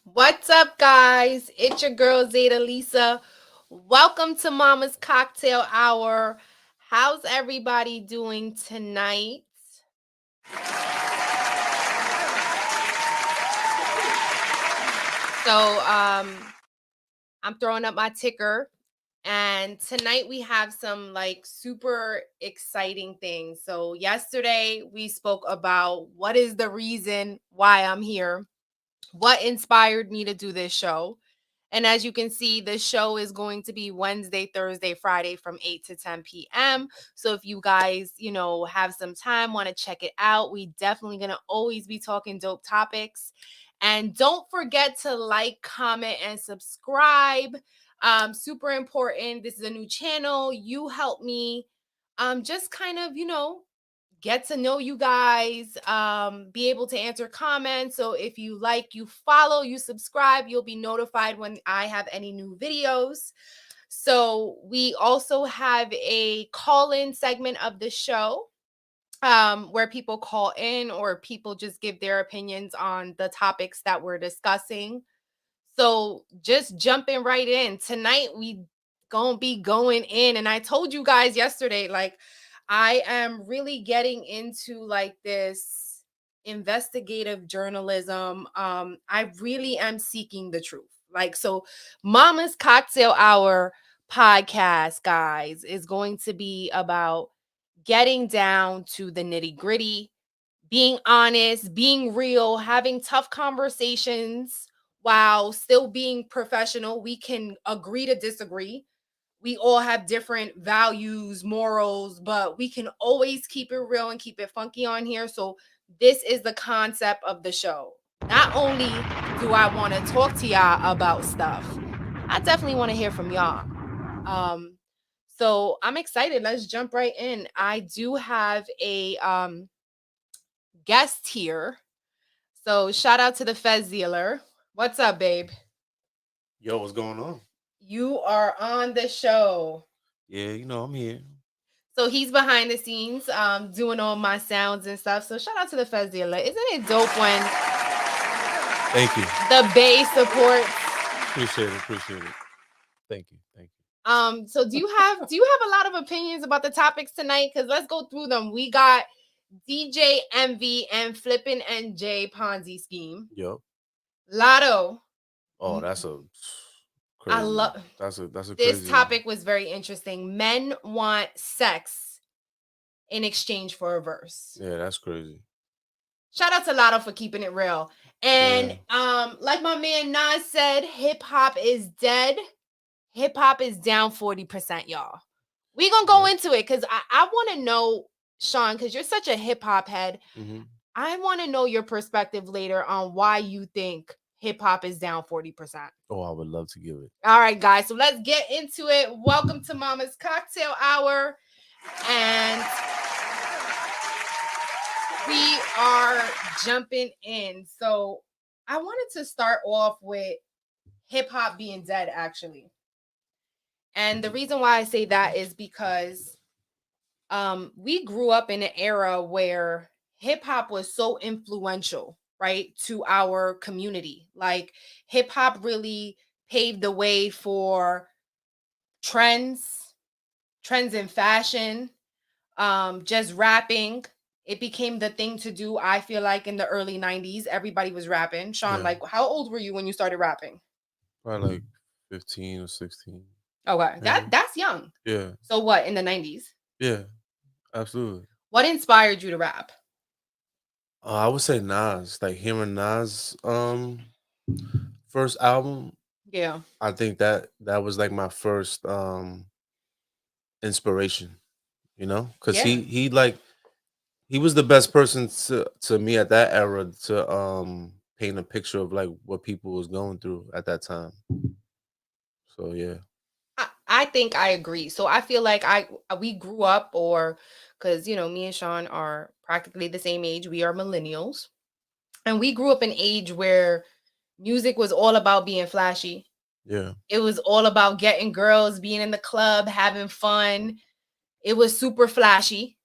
What's up, guys? It's your girl Zeta Lisa. Welcome to Mama's Cocktail Hour. How's everybody doing tonight? So, I'm throwing up my ticker, and tonight we have some like super exciting things. So, yesterday we spoke about what is the reason why I'm here, what inspired me to do this show. And as you can see, the show is going to be Wednesday, Thursday, Friday from 8 to 10 p.m. So if you guys, have some time, want to check it out, we definitely going to always be talking dope topics. And don't forget to like, comment, and subscribe. Super important. This is a new channel. You help me just kind of, get to know you guys, be able to answer comments. So if you like, you follow, you subscribe, you'll be notified when I have any new videos. So we also have a call-in segment of the show, where people call in or people just give their opinions on the topics that we're discussing. So just jumping right in. Tonight we gonna be going in. And I told you guys yesterday, like I am really getting into like this investigative journalism. I really am seeking the truth. Like, so Mama's Cocktail Hour podcast, guys, is going to be about getting down to the nitty-gritty, being honest, being real, having tough conversations while still being professional. We can agree to disagree. We all have different values, morals, but we can always keep it real and keep it funky on here. So, this is the concept of the show. Not only do I want to talk to y'all about stuff, I definitely want to hear from y'all. So I'm excited. Let's jump right in. I do have a guest here. So shout out to the Fez dealer. What's up, babe? Yo, what's going on? You are on the show. Yeah, I'm here. So he's behind the scenes, doing all my sounds and stuff. So shout out to the Fez dealer. Isn't it dope when Thank you. the Bay supports? Appreciate it. Thank you. Thank So do you have a lot of opinions about the topics tonight? Because let's go through them. We got DJ Envy and Flippin' NJ Ponzi scheme. you. Yo. Lotto. Oh, that's a I crazy. love That's a this crazy. topic was very interesting. Men want sex in exchange for a verse. Yeah, that's crazy. Shout out to Lotto for keeping it real. Yeah. And like my man Nas said, hip hop is dead. Hip hop is down 40%, y'all. We gonna go Yep. into it because I want to know, Sean, because you're such a hip hop head. hmm I want to know your perspective later on why you think hip hop is down 40%. Oh, I would love to give it. All right, guys. So let's get into it. Welcome to Mama's Cocktail Hour. And we are jumping in. So I wanted to start off with hip hop being dead, actually. And the reason why I say that is because we grew up in an era where hip hop was so influential, right, to our community. Like hip hop really paved the way for trends, trends in fashion, just rapping. It became the thing to do. I feel like in the early 90s, everybody was rapping. Sean, Yeah. like, how old were you when you started rapping? Probably like 15 or 16. Okay, Maybe. that's young. Yeah. So what, in the 90s? Yeah. Absolutely. What inspired you to rap? I would say Nas. Like hearing Nas first album, Yeah. I think that was like my first inspiration, because Yeah. he was the best person to me at that era to paint a picture of like what people was going through at that time. So yeah. I think I agree. So I feel like we grew up, or because me and Sean are practically the same age. We are millennials, and we grew up in an age where music was all about being flashy. Yeah. It was all about getting girls, being in the club, having fun. It was super flashy.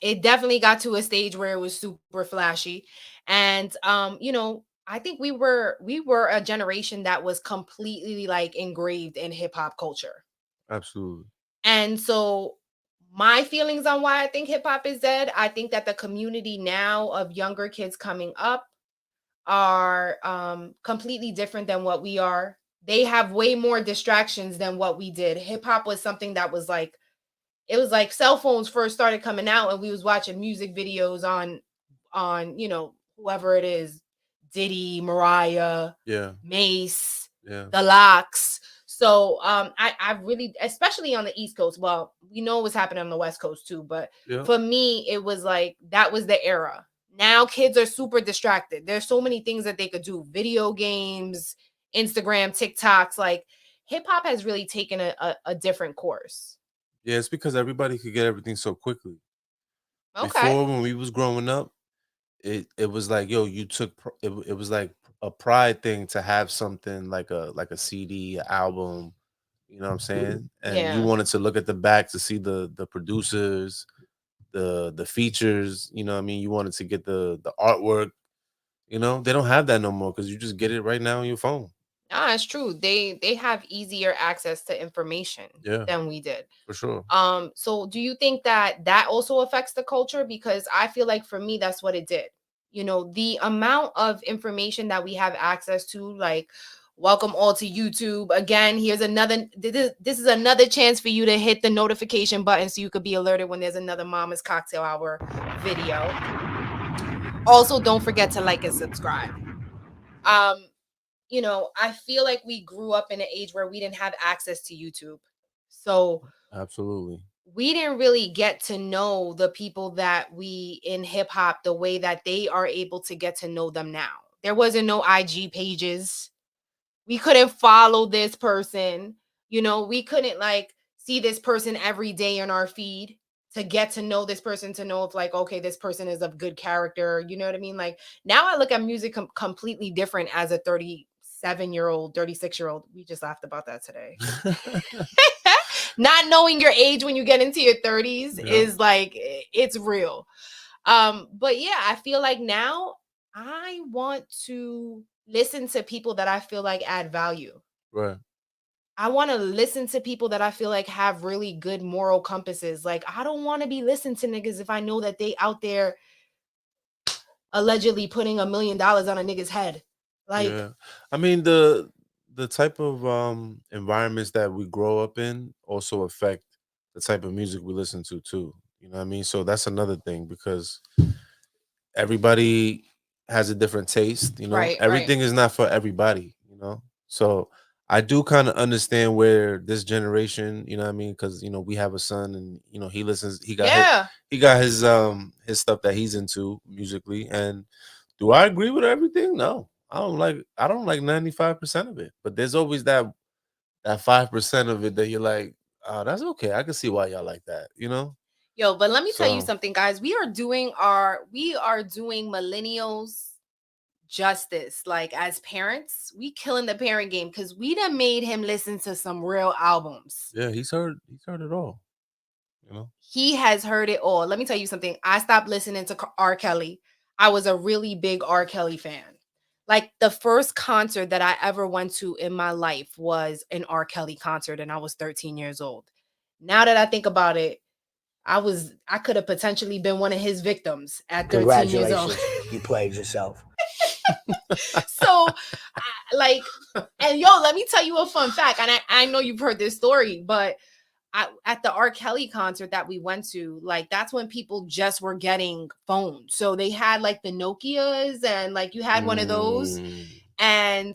It definitely got to a stage where it was super flashy. And I think we were a generation that was completely like engraved in hip hop culture. Absolutely. And so my feelings on why I think hip hop is dead, I think that the community now of younger kids coming up are completely different than what we are. They have way more distractions than what we did. Hip hop was something that was like, it was like cell phones first started coming out and we was watching music videos on whoever it is, Diddy, Mariah, Yeah. Mace, Yeah. the Locks. So I really, especially on the East Coast, well, we know what's happening on the West Coast too, but Yeah. for me it was like that was the era. Now kids are super distracted. There's so many things that they could do: video games, Instagram, TikToks. Like hip hop has really taken a different course. Yeah. It's because everybody could get everything so quickly. Okay. Before, when we was growing up, it was like, yo, you took it was like a pride thing to have something like a CD, album, you know what I'm saying? And you Yeah. wanted to look at the back to see the producers, the features, you know what I mean? You wanted to get the artwork, you know? They don't have that no more cuz you just get it right now on your phone. Ah, it's true. They have easier access to information Yeah, than we did. for sure. So do you think that that also affects the culture? Because I feel like for me, that's what it did. The amount of information that we have access to, like, welcome all to YouTube. Again, here's another, this is another chance for you to hit the notification button so you could be alerted when there's another Mama's Cocktail Hour video. Also, don't forget to like and subscribe. Um, I feel like we grew up in an age where we didn't have access to YouTube. So Absolutely. we didn't really get to know the people that we in hip hop the way that they are able to get to know them now. There wasn't no IG pages. We couldn't follow this person. We couldn't like see this person every day in our feed to get to know this person, to know if like, okay, this person is of good character. You know what I mean? Like now I look at music completely different as a 37-year-old, 36-year-old. We just laughed about that today. Not knowing your age when you get into your 30s Yeah, is like it's real. But yeah, I feel like now I want to listen to people that I feel like add value. right. I want to listen to people that I feel like have really good moral compasses. Like I don't want to be listening to niggas if I know that they out there allegedly putting $1 million on a nigga's head. Like, Yeah. I mean, the type of environments that we grow up in also affect the type of music we listen to too. You know what I mean? So that's another thing because everybody has a different taste, you know. right, right. Everything is not for everybody, you know. So I do kind of understand where this generation, you know what I mean, cuz we have a son and he listens, Yeah. he got his stuff that he's into musically. And do I agree with everything? No. I don't like 95% of it. But there's always that 5% of it that you're like, "Oh, that's okay. I can see why y'all like that," you know? Yo, but let me tell you So, something, guys. We are doing millennials justice. Like as parents, we killing the parent game because we done made him listen to some real albums. yeah, he's heard it all, you know? He has heard it all. Let me tell you something. I stopped listening to R. Kelly. I was a really big R. Kelly fan. Like the first concert that I ever went to in my life was an R. Kelly concert, and I was 13 years old. Now that I think about it, I could have potentially been one of his victims at 13 years old. Congratulations, you played yourself. So, like, and yo, let me tell you a fun fact. And I know you've heard this story, but at the R. Kelly concert that we went to, like, that's when people just were getting phones. So they had like the Nokias, and like you had one of those. Mm, And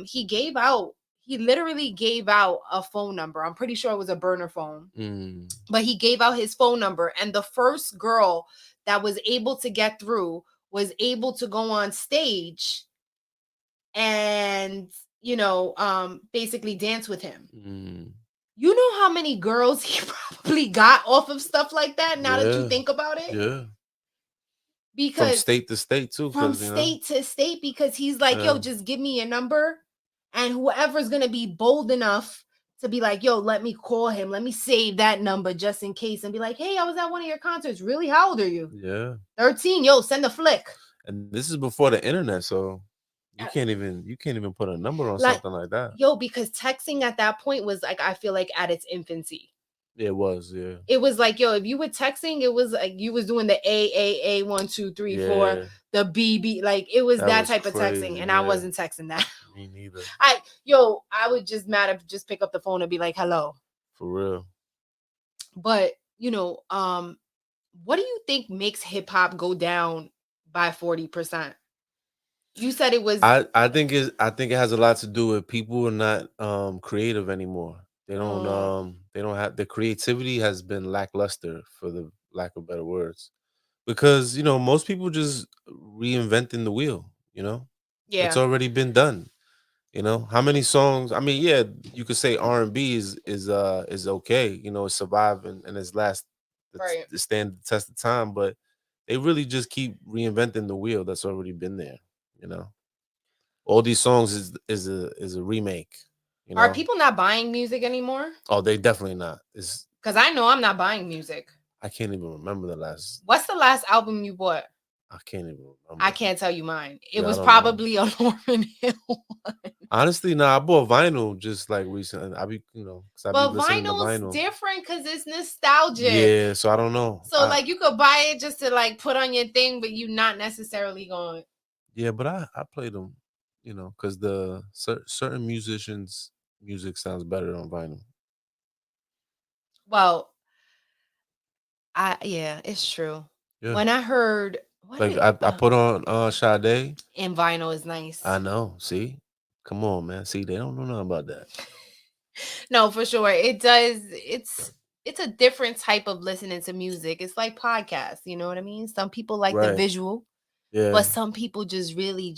he literally gave out a phone number. I'm pretty sure it was a burner phone, mm, but he gave out his phone number. And the first girl that was able to get through was able to go on stage and basically dance with him. mm. You know how many girls he probably got off of stuff like that, now that you Yeah, think about it? yeah. From Because state to state too, from because state to state, because he's like, yeah, yo, just give me a number. And whoever's gonna be bold enough to be like, yo, let me call him, let me save that number just in case, and be like, hey, I was at one of your concerts. Really? How old are you? yeah. 13. Yo, send a flick. And this is before the internet, so Uh, You can't even put a number on Like, something like that. yo, because texting at that point was like, I feel like at its infancy. It was, yeah. It was like, yo, if you were texting, it was like you was doing the A 1 2 3 4, Yeah. the B, like it was That that was type of texting, crazy, and I yeah. wasn't texting that. Me neither. I would just mad if just pick up the phone and be like, hello. For real. But what do you think makes hip hop go down by 40%? You said it was I think it has a lot to do with people are not creative anymore. uh, They don't have the creativity has been lackluster for the lack of better words. Because, most people just reinventing the wheel, It's yeah, already been done. How many songs? I mean, yeah, you could say R&B is okay, it's surviving and it's last right. the stand the test of time, but they really just keep reinventing the wheel that's already been there, you know. All these songs is a remake, you Are know. people not buying music anymore? Oh, they definitely not. It's Because I know I'm not buying music. I can't even remember the last. What's the last album you bought? I can't even I remember. can't tell you mine. It Yeah, I was don't know. probably a Lauren Hill one. Honestly, nah, I bought vinyl just like recently. Cause I be But listening to vinyl's vinyl. different because it's nostalgic. Yeah, so I don't know. So like you could buy it just to like put on your thing, but you not necessarily going. Yeah, but I play them, cause the certain musicians' music sounds better on vinyl. Well, yeah, it's true. Yeah, When I heard what like it I put on Sade. in vinyl is nice. I know. See, come on, man. See, they don't know nothing about that. No, for sure. It does. It's a different type of listening to music. It's like podcasts, you know what I mean? Some people like the Right. visual, Yeah. but some people just really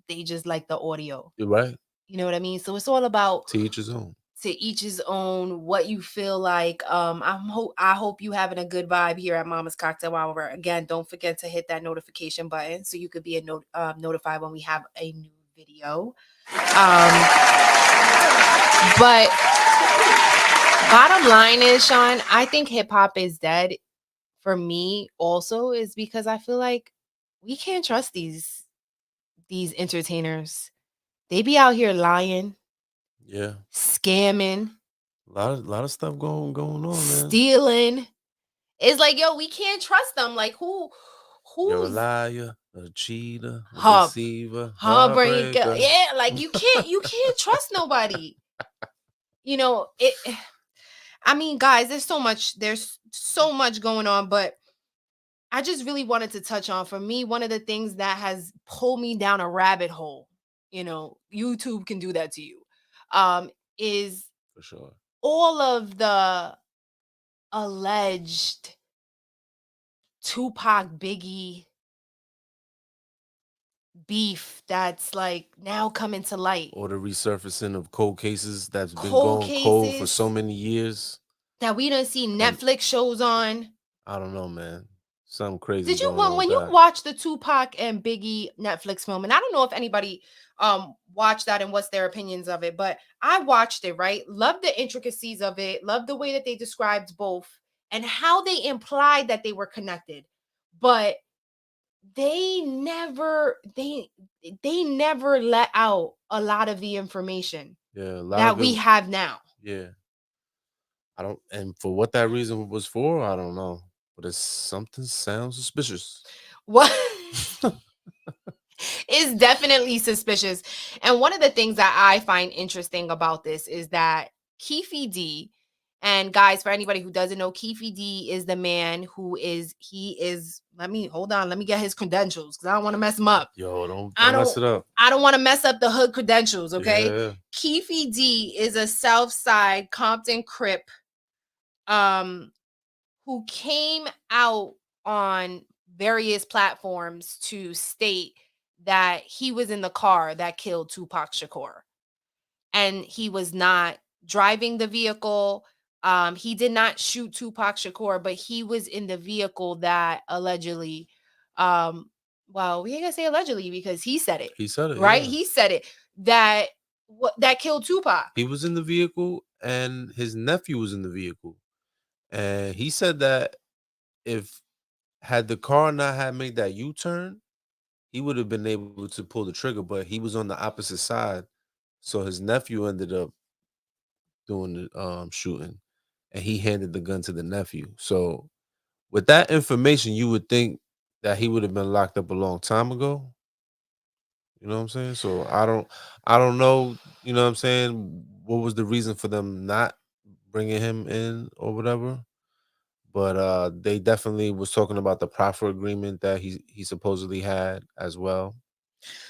they just like the audio. You're right. You know what I mean? So it's all about To each his own. to each his own what you feel like. I hope you having a good vibe here at Mama's Cocktail Hour. Again, don't forget to hit that notification button so you could be notified when we have a new video. But bottom line is, Sean, I think hip hop is dead for me also is because I feel like we can't trust these entertainers. They be out here lying, Yeah. scamming, Lot of stuff going on, man. stealing. It's like, yo, we can't trust them. Like You're a who's liar, a cheater, a hub deceiver, heartbreaker? heartbreaker. Yeah, like you can't trust nobody. It I mean, guys, there's so much going on, but I just really wanted to touch on for me, one of the things that has pulled me down a rabbit hole, YouTube can do that to you, is For sure. all of the alleged Tupac Biggie beef that's like now coming to light. Or the resurfacing of cold cases that's been Cold going cold for cases so many years. that we don't see And Netflix shows on. I don't know, man. Something crazy Did you going on with when you that. watch the Tupac and Biggie Netflix film? And I don't know if anybody watched that and what's their opinions of it, but I watched it, right? Love the intricacies of it, love the way that they described both and how they implied that they were connected. But they never they never let out a lot of the information Yeah, a lot that of we it. have now. Yeah. I don't, and for what that reason was for, I don't know. But it's something sounds suspicious. What is definitely suspicious. And one of the things that I find interesting about this is that Keefe D, and guys, for anybody who doesn't know, Keefe D is the man he is, let me hold on, let me get his credentials because I don't want to mess him up. Yo, don't I don't don't mess it up. I don't want to mess up the hood credentials, okay? Yeah. Keefe D is a South Side Compton Crip um who came out on various platforms to state that he was in the car that killed Tupac Shakur and he was not driving the vehicle. He did not shoot Tupac Shakur, but he was in the vehicle that allegedly, well, we ain't gonna say allegedly because he said it, He said it, right? yeah. He said it that that killed Tupac. He was in the vehicle and his nephew was in the vehicle. And he said that if had the car not had made that U-turn, he would have been able to pull the trigger, but he was on the opposite side. So his nephew ended up doing the shooting, and he handed the gun to the nephew. So with that information, you would think that he would have been locked up a long time ago. You know what I'm saying? So I don't know. You know what I'm saying? What was the reason for them not bringing him in or whatever? But they definitely was talking about the proffer agreement that he supposedly had as well.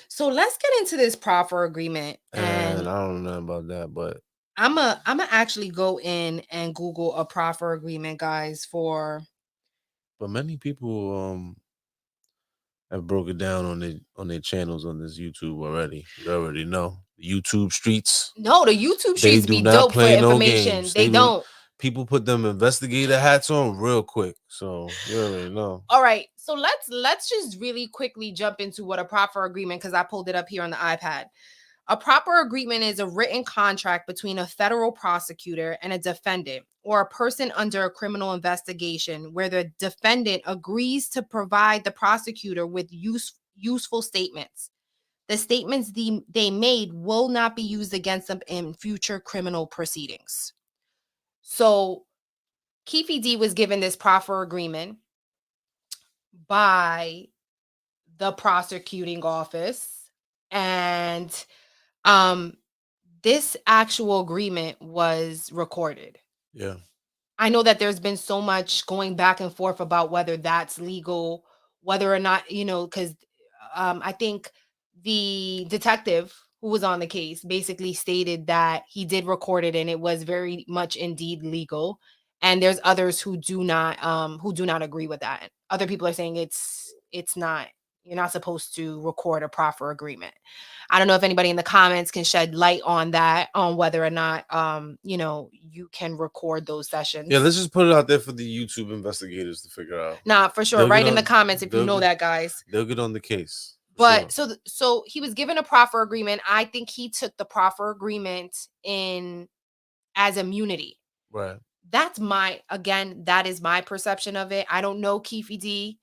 So let's get into this proffer agreement, And and I don't know about that, but I'm a actually go in and Google a proffer agreement, guys, for many people have broke it down on their channels on this YouTube already. You already know the YouTube streets. no, the YouTube They streets do be not dope for play no information. games. They They do. don't. People put them investigator hats on real quick. So you already know. All right. So let's just really quickly jump into what a proffer agreement, because I pulled it up here on the iPad. A proper agreement is a written contract between a federal prosecutor and a defendant or a person under a criminal investigation where the defendant agrees to provide the prosecutor with useful statements. The statements they made will not be used against them in future criminal proceedings. So Keefe D was given this proffer agreement by the prosecuting office, and um this actual agreement was recorded. Yeah. I know that there's been so much going back and forth about whether that's legal, whether or not, because I think the detective who was on the case basically stated that he did record it and it was very much indeed legal. And there's others who do not agree with that. Other people are saying it's not. You're not supposed to record a proffer agreement. I don't know if anybody in the comments can shed light on that, on whether or not you can record those Yeah, sessions. let's just put it out there for the YouTube investigators to figure out. Nah, for sure. They'll get Write in the on. comments if you They'll know get, that, guys. they'll get on the case for But sure. so he was given a proffer agreement. I think he took the proffer agreement in as immunity. Right. That is my perception of it. I don't know Keefe D.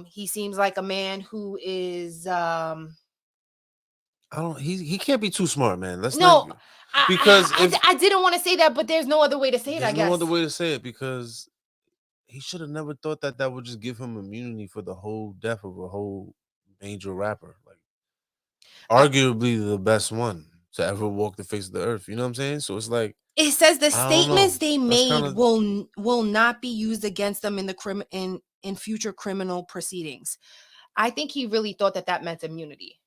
He seems like a man who is I don't. He can't be too smart, man. Let's not. no, Because if I didn't want to say that, but there's no other way to say it, I there's no other guess. way to say it, because he should have never thought that that would just give him immunity for the whole death of a whole major rapper, like I, arguably the best one to ever walk the face of the earth. You know what I'm saying? So it's like, it says the I don't know. statements they That's kind made of. will not be used against them in the in future criminal proceedings. I think he really thought that that meant immunity,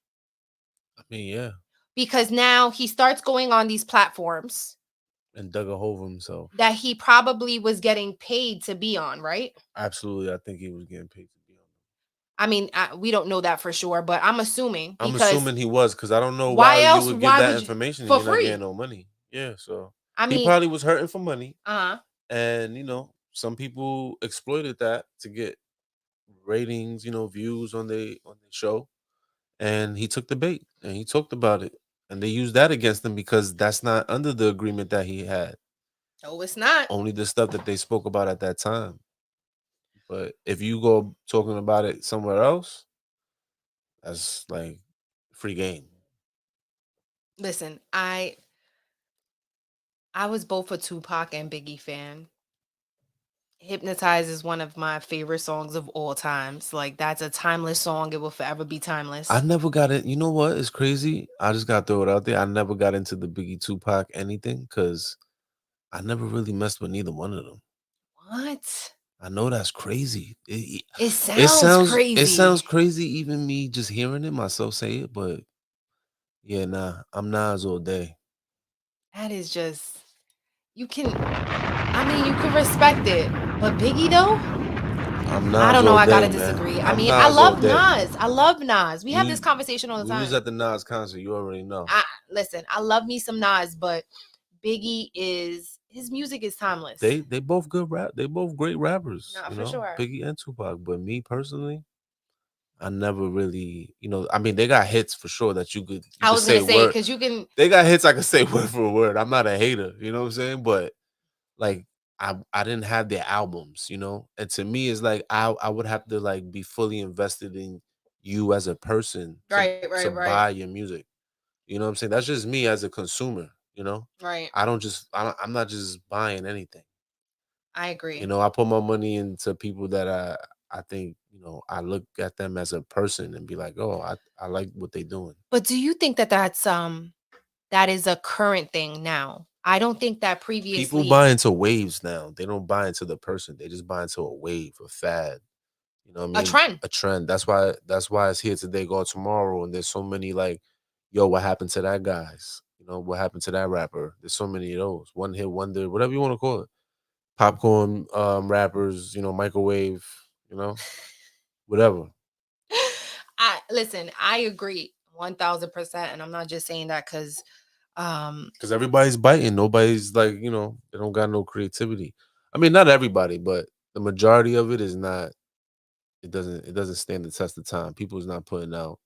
I mean, yeah, because now he starts going on these platforms and dug a hole for himself. that he probably was getting paid to be on, right? Absolutely, I think he was getting paid to be on. I mean, we don't know that for sure, but I'm assuming, I'm because assuming he was, because I don't know why why you else? would give Why that would you information and for you're not getting free? no money. Yeah, so I he mean, probably was hurting for money, uh and some people exploited that to get ratings, views on the show, and he took the bait and he talked about it, and they used that against him because that's not under the agreement that he had. no, it's not. Only the stuff that they spoke about at that time. But if you go talking about it somewhere else, that's like free game. Listen, I was both a Tupac and Biggie fan. Hypnotize is one of my favorite songs of all times. Like, that's a timeless song. It will forever be I timeless. never got it. You know what? It's crazy. I just got to throw it out there. I never got into the Biggie Tupac anything because I never really messed with neither one of them. What? I know that's crazy. It It sounds sounds crazy. crazy, even me just hearing it myself say it. But yeah, nah, I'm Nas all day. That is just you can I mean, you can respect it. But Biggie though? I'm I Nas don't know. all I gotta day, man. disagree. I I'm mean, I Nas all love day. Nas. I love Nas. We have this You, conversation all the we was time. at the Nas concert. You already know. Listen, I love me some Nas, but Biggie is his music is timeless. They both good rap. They both great rappers. Not for sure. Biggie and Tupac. But me personally, I never really, I mean, they got hits for sure that you I could was gonna say say word. because you can. They got hits I could say word for word. I'm not a hater, you know what I'm saying? But like I didn't have their albums, and to me it's like I would have to like be fully invested in you as a person Right, to right, right, buy your music. You know what I'm saying? That's just me as a consumer, you know? right. I'm not just buying anything. I agree. You know, I put my money into people that I think, you know, I look at them as a person and be like, "Oh, I like what they doing." But do you think that that is a current thing now? I don't think that People previously buy into waves now. They don't buy into the person. They just buy into a wave, a fad. You know what I a mean? trend. A trend. That's why it's here today, gone tomorrow. And there's so many like, yo, what happened to that guys? You know, what happened to that rapper? There's so many of those. One hit wonder, whatever you want to call it. Popcorn rappers, you know, microwave, you know, whatever. I listen, I agree 1000%. And I'm not just saying that because um Because everybody's biting. Nobody's like, you know, they don't got no creativity. I mean, not everybody, but the majority of it is not. It doesn't stand the test of time. People's not putting out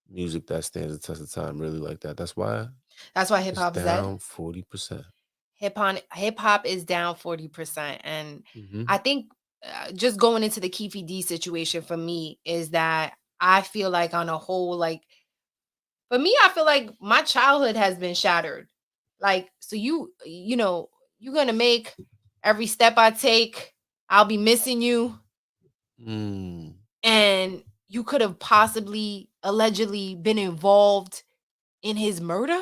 music that stands the test of time really like that. That's why that's why hip it's hop is dead. down 40%. Hip hop is down 40%. And Hmm. I think just going into the Keefy D situation for me is that I feel like on a whole, like for me, I feel like my childhood has been shattered. Like, so you're gonna make every step I take, I'll be missing you. Mm. And you could have possibly allegedly been involved in his murder.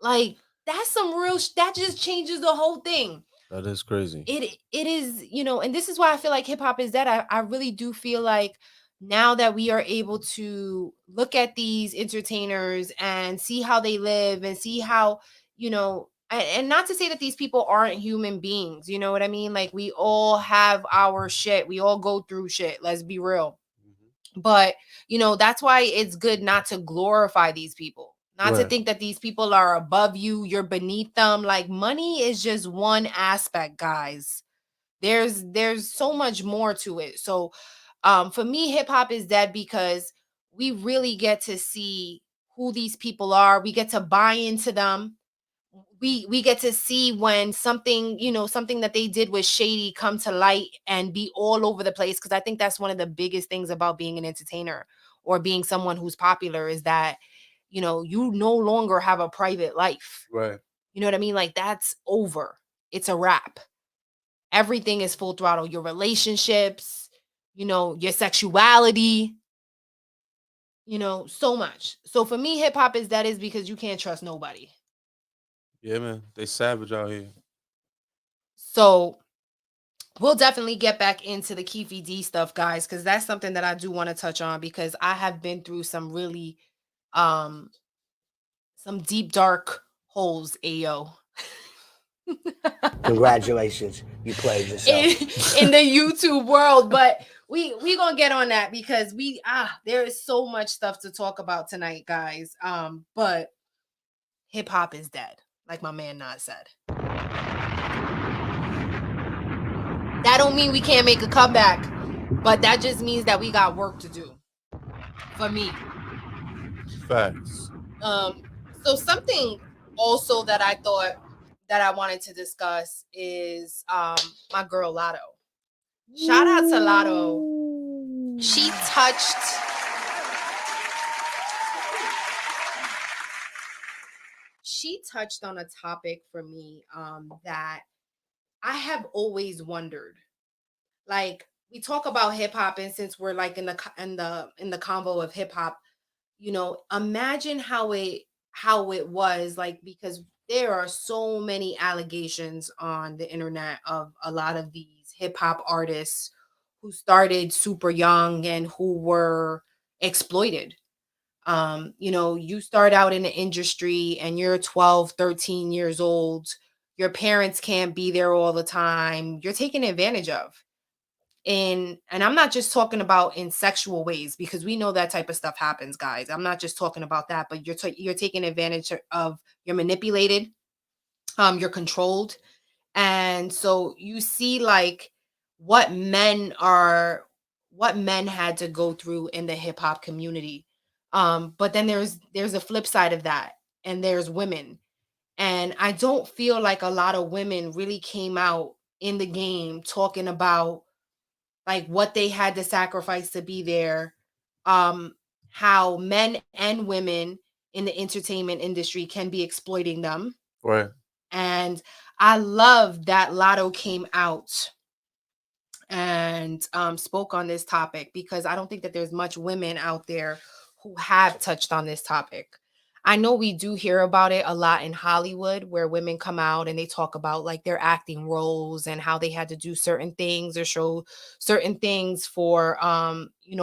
Like, that's some real that just changes the whole thing. That is crazy. It is, and this is why I feel like hip hop is dead. I really do feel like now that we are able to look at these entertainers and see how they live and see how, and not to say that these people aren't human beings, you know what I mean? Like we all have our shit. We all go through shit. Let's be real. Mhm. But, that's why it's good not to glorify these people. Not to Right. think that these people are above you, you're beneath them. Like money is just one aspect, guys. There's so much more to it. So for me, hip hop is dead because we really get to see who these people are. We get to buy into them. We get to see when something, something that they did was shady come to light and be all over the place. Cause I think that's one of the biggest things about being an entertainer or being someone who's popular is that, you no longer have a private life. Right. You know what I mean? Like that's over. It's a wrap. Everything is full throttle. Your relationships, your sexuality, so much. So for me, hip hop is that is because you can't trust nobody. Yeah, man. They savage out here. So we'll definitely get back into the Keefy D stuff, guys, because that's something that I do want to touch on because I have been through some really um some deep dark holes, Ayo. Congratulations, you played in, yourself. in the YouTube world. But we gonna get on that because there is so much stuff to talk about tonight, guys. But hip hop is dead, like my man Nas said. That don't mean we can't make a comeback, but that just means that we got work to do. For me. Facts. Um, so something also that I thought that I wanted to discuss is my girl Latto. Shout out to Latto. She touched on a topic for me that I have always wondered. Like we talk about hip hop, and since we're like in the convo of hip hop, imagine how it was like because there are so many allegations on the internet of a lot of these hip hop artists who started super young and who were exploited. You start out in the industry and you're 12, 13 years old. Your parents can't be there all the time. You're taken advantage of. And I'm not just talking about in sexual ways because we know that type of stuff happens, guys. I'm not just talking about that, but you're taking advantage of, you're manipulated, you're controlled. And so you see like what men are what men had to go through in the hip hop community. But then there's a flip side of that, and there's women. And I don't feel like a lot of women really came out in the game talking about like what they had to sacrifice to be there, um how men and women in the entertainment industry can be exploiting them. Right. And I love that Lotto came out and spoke on this topic, because I don't think that there's much women out there who have touched on this topic. I know we do hear about it a lot in Hollywood, where women come out and they talk about like their acting roles and how they had to do certain things or show certain things for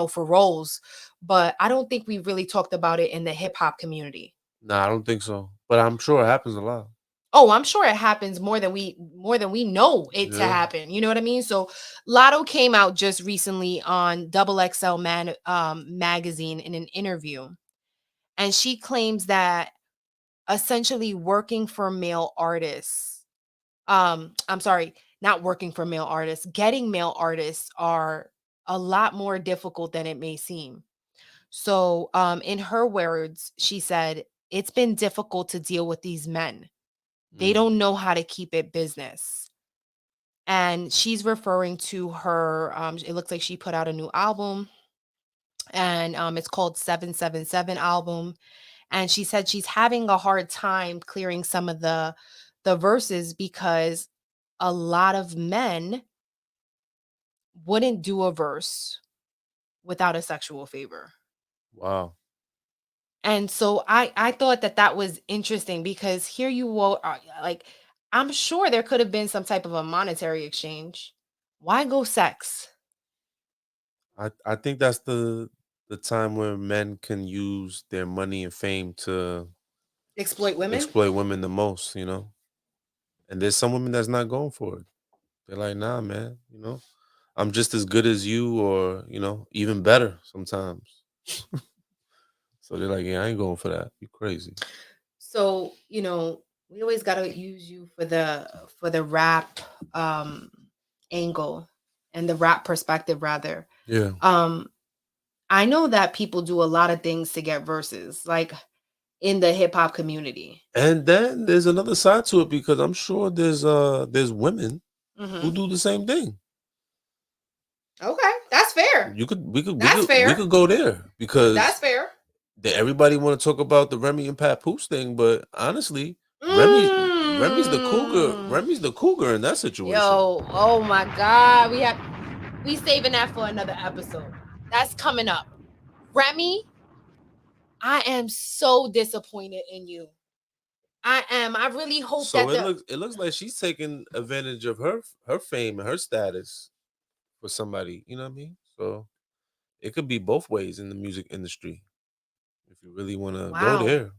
for roles. But I don't think we really talked about it in the hip hop community. Nah, I don't think so. But I'm sure it happens a lot. Oh, I'm sure it happens more than we know it to Yeah. happen. You know what I mean? So Lotto came out just recently on Double XL magazine in an interview, and she claims that essentially working for male artists, I'm sorry, not working for male artists, getting male artists are a lot more difficult than it may seem. So, in her words, she said, "It's been difficult to deal with these men. They Mm. don't know how to keep it business." And she's referring to her, it looks like she put out a new album, and it's called 777 album. And she said she's having a hard time clearing some of the verses, because a lot of men wouldn't do a verse without a sexual favor. Wow. And so I thought that that was interesting, because here you are, like, I'm sure there could have been some type of a monetary exchange. Why go sex? I think that's the time where men can use their money and fame to Exploit women? exploit women the most, you know? And there's some women that's not going for it. They're like, nah, man, I'm just as good as you, or, even better sometimes. So they're like, yeah, I ain't going for that. You crazy. So, we always got to use you for the rap um angle, and the rap perspective rather. Yeah. Um I know that people do a lot of things to get verses, like in the hip hop community. And then there's another side to it, because I'm sure there's women who Mhm. do the same thing. Okay, that's fair. You could we could we That's could we fair. could go there, That's because fair. everybody want to talk about the Remy and Pat Poose thing, but honestly, Remy's the cougar. Mm. Remy's the cougar in that situation. Yo, oh my god, we saving that for another episode. That's coming up. Remy, I am so disappointed in you. I am. I really hope So that the it looks like she's taking advantage of her fame and her status for somebody. You know what I mean? So it could be both ways in the music industry if you really want to go wow. there.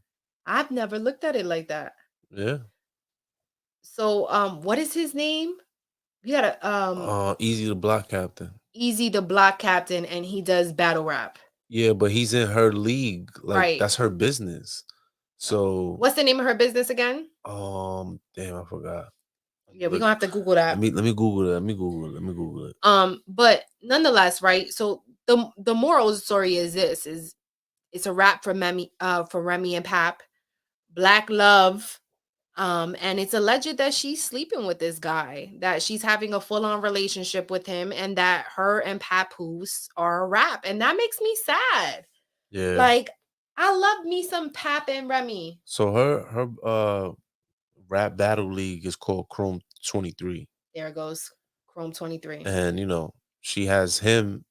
I've never looked at it like that. Yeah. So, what is his name? We got a Easy to Block Captain. Easy the Block Captain, and he does battle rap. Yeah, but he's in her league. Like, Right. that's her business. So, What's the name of her business again? damn, I forgot. Yeah, we're gonna have to Google that. Let me Google it. Let me Google it. But nonetheless, right? So the moral of the story is this: is it's a rap for Remy and Pap, Black Love. And it's alleged that she's sleeping with this guy, that she's having a full-on relationship with him, and that her and Papoose are a rap. And that makes me sad. Yeah. Like, I love me some Pap and Remy. So her rap battle league is called Chrome 23. There it goes. Chrome 23. And she has him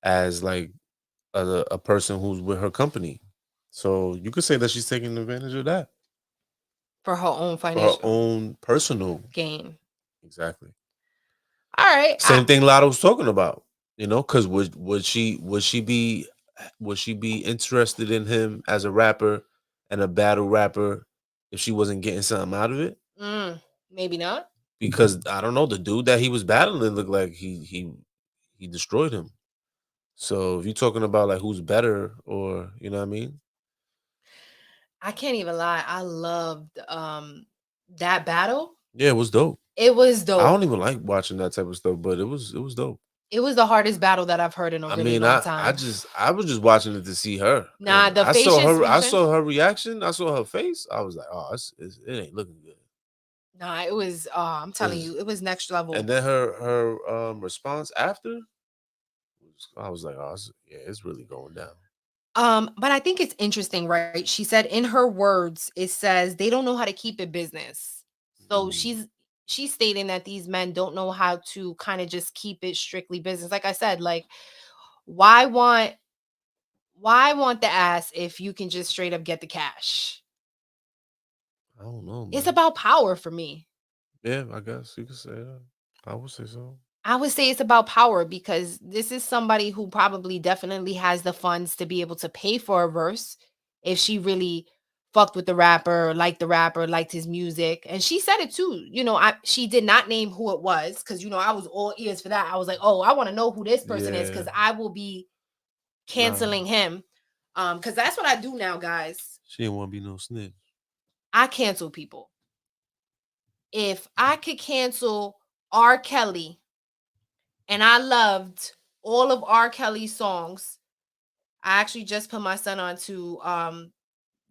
as like a person who's with her company. So you could say that she's taking advantage of that For her own for her financial own personal. gain. Exactly. All right. Same thing Lotto's talking about, because would she be interested in him as a rapper and a battle rapper if she wasn't getting something out of it? Maybe not. Because I don't know, the dude that he was battling looked like he destroyed him. So if you're talking about like who's better, or you know what I mean? I can't even lie. I loved that battle. Yeah, it was dope. It was I dope. don't even like watching that type of stuff, but it was dope. It was the hardest battle that I've heard in a I really mean, long I time. just I was just watching it to see her. Nah, And the I facial saw her expression. reaction, I saw her face. I was like, oh, it ain't looking good. Nah, it was. I'm telling 'Cause- you, it was next level. And then her response after I was like, oh, yeah, it's really going down. But I think it's interesting, right? She said in her words, it says they don't know how to keep it business. So Mm, she's stating that these men don't know how to kind of just keep it strictly business. Like I said, like why want why want the ass if you can just straight up get the cash? I don't know, It's man. about power for me. Yeah, I guess you could say that. I would say so. I would say it's about power because this is somebody who probably definitely has the funds to be able to pay for a verse if she really fucked with the rapper, liked his music. And she said it too. She did not name who it was because I was all ears for that. I was like, oh, I want to know who this person is Yeah, because I will be nah, canceling him. Because that's what I do now, guys. she didn't want to be no snitch. I cancel people. If I could cancel R. Kelly and I loved all of R. Kelly's songs. I actually just put my son on to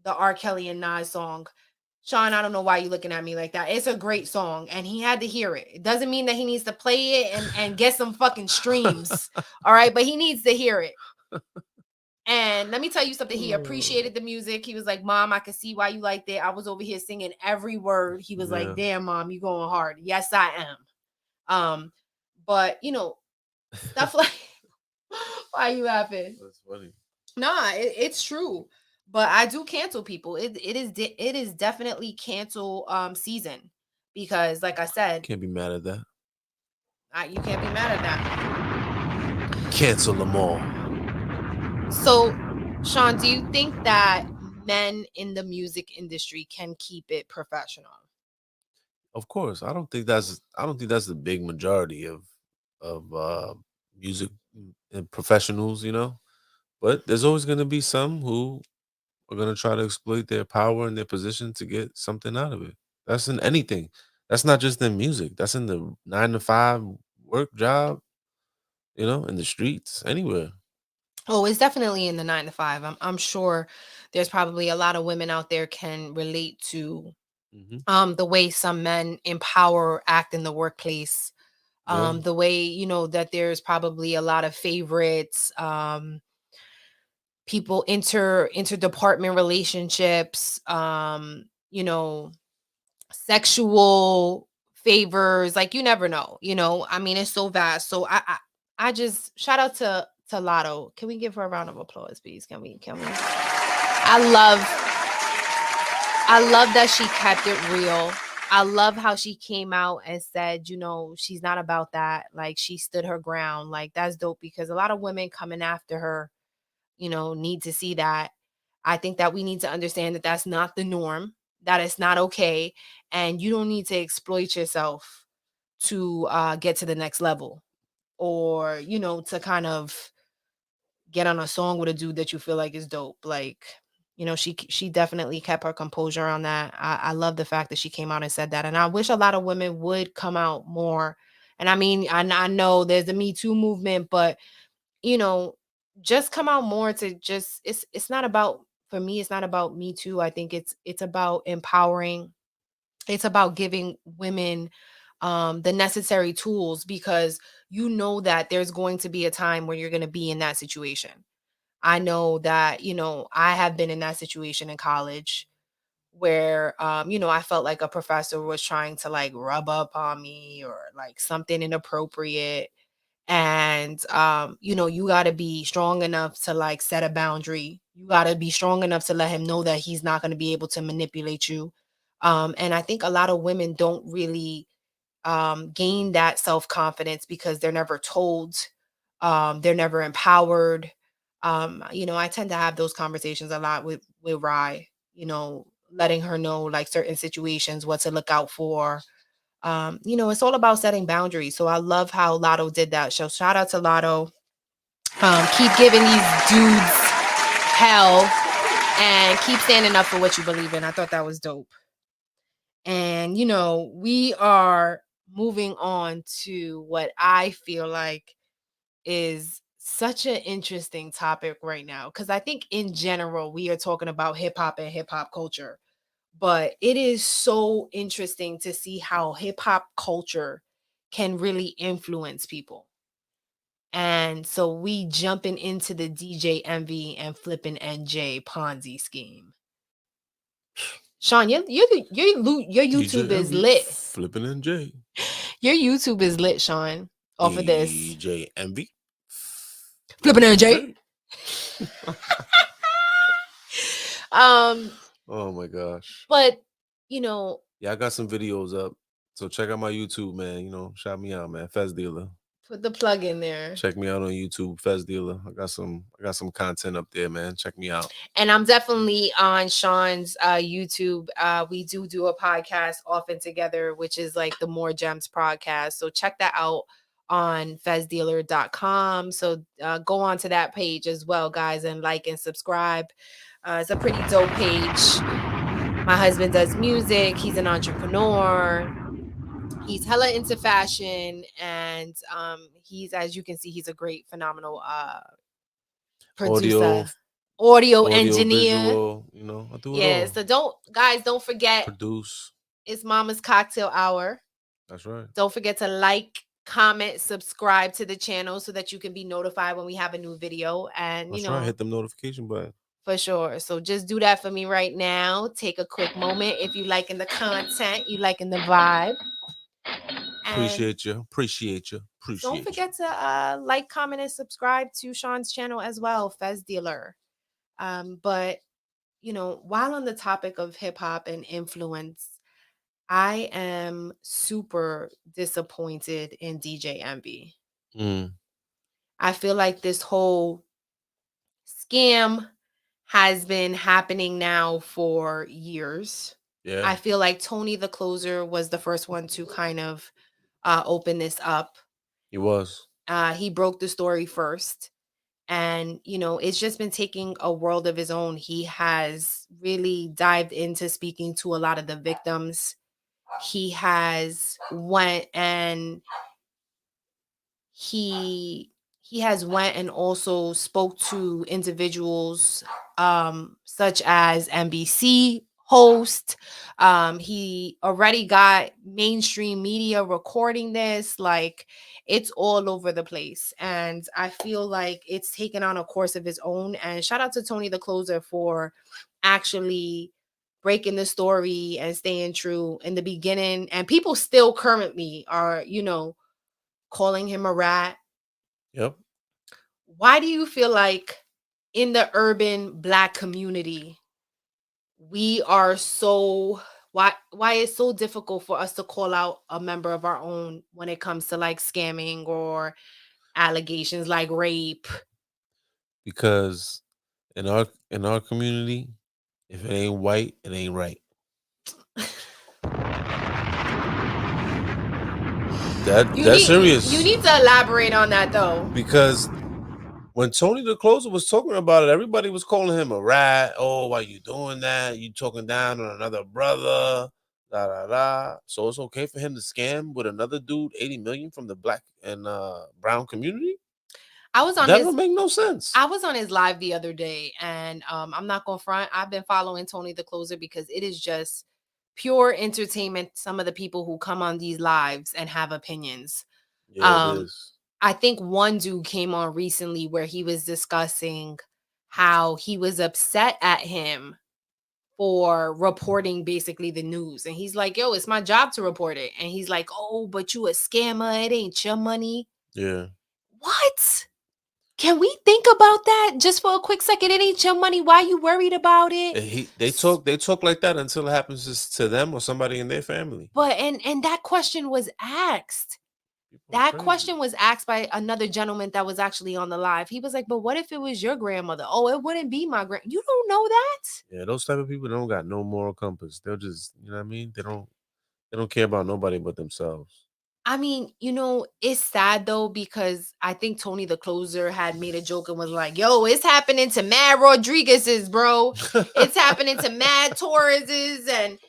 the R. Kelly and Nas song. Sean, I don't know why you're looking at me like that. It's a great song and he had to hear it. It doesn't mean that he needs to play it and get some fucking streams. All right, but he needs to hear it. And let me tell you something. He appreciated the music. He was like, Mom, I can see why you liked it. I was over here singing every word. He was like, Yeah, damn, Mom, you going hard. Yes, I am. But stuff like why you laughing? that's funny. Nah, it's true. But I do cancel people. It is definitely cancel season because like I said, Can't be mad at that. you can't be mad at that. Cancel them all. So, Sean, do you think that men in the music industry can keep it professional? Of course, I don't think that's the big majority of music professionals, you know. But there's always going to be some who are going to try to exploit their power and their position to get something out of it. That's in anything. That's not just in music. That's in the 9 to 5 work job, you know, in the streets, anywhere. Oh, it's definitely in the 9 to 5. I'm sure there's probably a lot of women out there can relate to Hmm. the way some men empower act in the workplace, Yeah, the way that there's probably a lot of favorites, people interdepartment relationships, sexual favors, like you never know, I mean it's so vast. So I just shout out to Lotto. Can we give her a round of applause, please? Can we I love that she kept it real. I love how she came out and said, she's not about that. Like she stood her ground. Like that's dope because a lot of women coming after her, need to see that. I think that we need to understand that that's not the norm, that it's not okay. And you don't need to exploit yourself to get to the next level or, to kind of get on a song with a dude that you feel like is dope. Like, she definitely kept her composure on that. I love the fact that she came out and said that. And I wish a lot of women would come out more. And I mean, I know there's the Me Too movement, but you know, just come out more to just it's not about for me, it's not about Me Too. I think it's about empowering. It's about giving women the necessary tools because you know that there's going to be a time where you're going to be in that situation. I know that, I have been in that situation in college where I felt like a professor was trying to like rub up on me or like something inappropriate. And you got to be strong enough to like set a boundary. You got to be strong enough to let him know that he's not going to be able to manipulate you. And I think a lot of women don't really gain that self-confidence because they're never told, they're never empowered. I tend to have those conversations a lot with Rye, letting her know like certain situations, what to look out for. It's all about setting boundaries. So I love how Lotto did that. So shout out to Lotto. Keep giving these dudes hell and keep standing up for what you believe in. I thought that was dope. And we are moving on to what I feel like is such an interesting topic right now because I think in general we are talking about hip hop and hip hop culture, but it is so interesting to see how hip hop culture can really influence people. And so we jumping into the DJ Envy and flipping NJ Ponzi scheme. Sean, your YouTube DJ is Envy, lit. flipping NJ. Your YouTube is lit, Sean. Off of this. DJ Envy, Flipping NJ. Oh my gosh. But you know, Yeah, I got some videos up. So check out my YouTube, man. You know, shout me out, man. Fez Dealer. put the plug in there. Check me out on YouTube, Fez Dealer. I got some content up there, man. Check me out. And I'm definitely on Sean's YouTube. We do a podcast often together, which is like the More Gems podcast. So check that out on fezdealer.com. So go on to that page as well, guys, and like and subscribe. It's a pretty dope page. My husband does music. He's an entrepreneur. He's hella into fashion, and he's, as you can see, he's a great, phenomenal producer, audio engineer. Visual, you know, I do it Yeah, all. so don't forget, Produce. it's Mama's Cocktail Hour. That's right. Don't forget to like, comment, subscribe to the channel so that you can be notified when we have a new video. And That's right. Hit the notification button. For sure. So just do that for me right now. Take a quick moment if you liking the content, you liking the vibe. Appreciate you. Don't forget to like, comment, and subscribe to Sean's channel as well, Fez Dealer. But while on the topic of hip hop and influence, I am super disappointed in DJ Envy. I feel like this whole scam has been happening now for years. Yeah. I feel like Tony the Closer was the first one to kind of open this up. He was. He broke the story first. And, it's just been taking a world of his own. He has really dived into speaking to a lot of the victims. He has went and also spoke to individuals such as NBC host. He already got mainstream media recording this. Like, it's all over the place. And I feel like it's taken on a course of its own. And shout out to Tony the Closer for actually breaking the story and staying true in the beginning. And people still currently are, calling him a rat. Yep. Why do you feel like in the urban Black community, we are so why it's so difficult for us to call out a member of our own when it comes to like scamming or allegations like rape? Because in our community, if it ain't white, it ain't right. That's serious. You need to elaborate on that though. Because when Tony the Closer was talking about it, everybody was calling him a rat. Oh, why you doing that? You talking down on another brother. Da da da. So it's okay for him to scam with another dude 80 million from the Black and brown community? That don't make no sense. I was on his live the other day, and I'm not gonna front. I've been following Tony the Closer because it is just pure entertainment. Some of the people who come on these lives and have opinions. Yeah, it is. I think one dude came on recently where he was discussing how he was upset at him for reporting basically the news. And he's like, yo, it's my job to report it. And he's like, oh, but you a scammer. It ain't your money. Yeah. What? Can we think about that just for a quick second? It ain't your money. Why you worried about it? They talk like that until it happens to them or somebody in their family. But and that question was asked. That question was asked by another gentleman that was actually on the live. He was like, but what if it was your grandmother? Oh, it wouldn't be my grand. You don't know that? Yeah, those type of people don't got no moral compass. They'll just, you know what I mean? They don't care about nobody but themselves. I mean, it's sad though, because I think Tony the Closer had made a joke and was like, yo, it's happening to Mad Rodriguez's, bro. It's happening to Mad Torres's and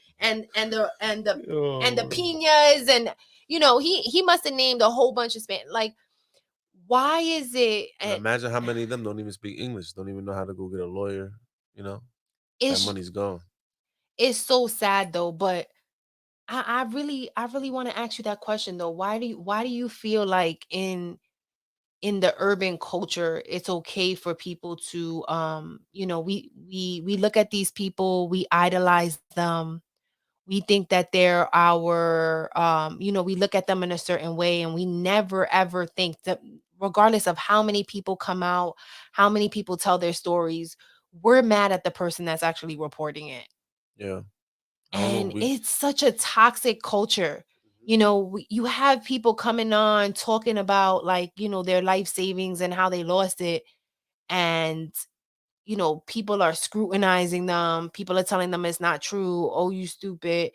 the Pinas, and he must have named a whole bunch of like, why is it? Imagine how many of them don't even speak English, don't even know how to go get a lawyer. That money's gone. It's so sad though, but I really want to ask you that question though. Why do you feel like in in the urban culture, it's okay for people to we look at these people, we idolize them. We think that they're our we look at them in a certain way, and we never ever think that, regardless of how many people come out, how many people tell their stories, we're mad at the person that's actually reporting it. Yeah. I don't know. And it's such a toxic culture. You have people coming on talking about, like, their life savings and how they lost it. And, people are scrutinizing them. People are telling them it's not true. Oh, you stupid.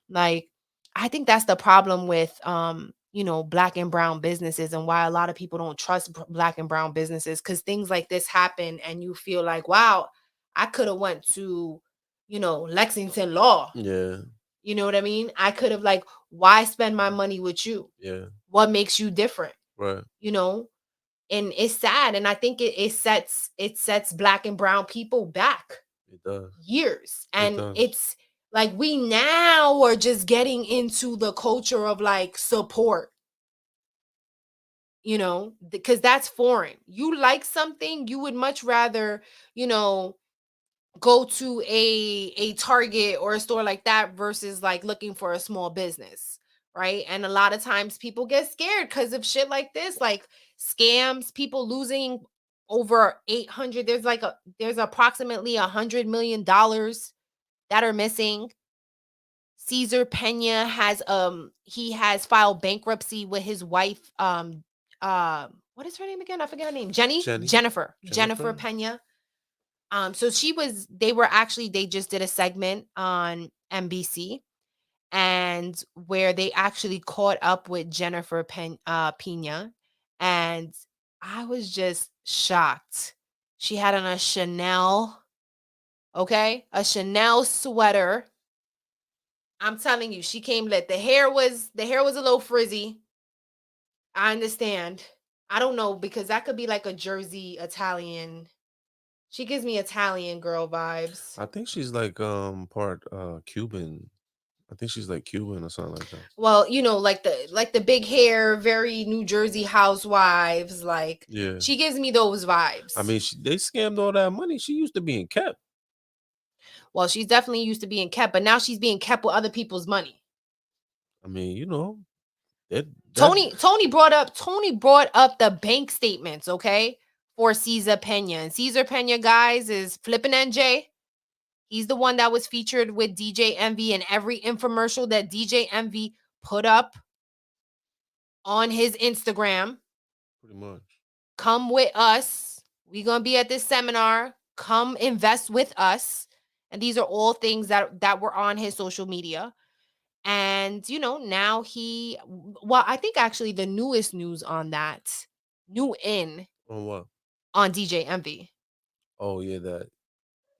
Like, I think that's the problem with, black and brown businesses, and why a lot of people don't trust black and brown businesses, because things like this happen and you feel like, wow, I could have went to, Lexington Law. Yeah. You know what I mean? I could have, like, why spend my money with you? Yeah. What makes you different? Right. You know? And it's sad. And I think it sets black and brown people back It does. years. It And does. it's like, we now are just getting into the culture of, like, support, because that's foreign. You like something, you would much rather, you know, go to a Target or a store like that versus, like, looking for a small business, right? And a lot of times people get scared because of shit like this, like scams, people losing over 800. There's approximately $100 million that are missing. Cesar Pena he has filed bankruptcy with his wife. What is her name again? I forget her name. Jennifer Pena. So they just did a segment on NBC, and where they actually caught up with Pena, and I was just shocked. She had on a Chanel, okay, a Chanel sweater. I'm telling you, she came lit. The hair was a little frizzy. I understand. I don't know, because that could be like a Jersey Italian. She gives me Italian girl vibes. I think she's like part Cuban. I think she's like Cuban or something like that. Well, like the big hair, very New Jersey housewives. Like, Yeah. she gives me those vibes. I mean, they scammed all that money. She used to be in kept. Well, she's definitely used to being kept, but now she's being kept with other people's money. I mean, that Tony brought up the bank statements, okay, for Cesar Pena. And Cesar Pena, guys, is flipping NJ. He's the one that was featured with DJ Envy, and every infomercial that DJ Envy put up on his Instagram. pretty much. Come with us. We're going to be at this seminar. Come invest with us. And these are all things that were on his social media. And, now I think actually the newest news on that, On what? on DJ Envy, Oh yeah, that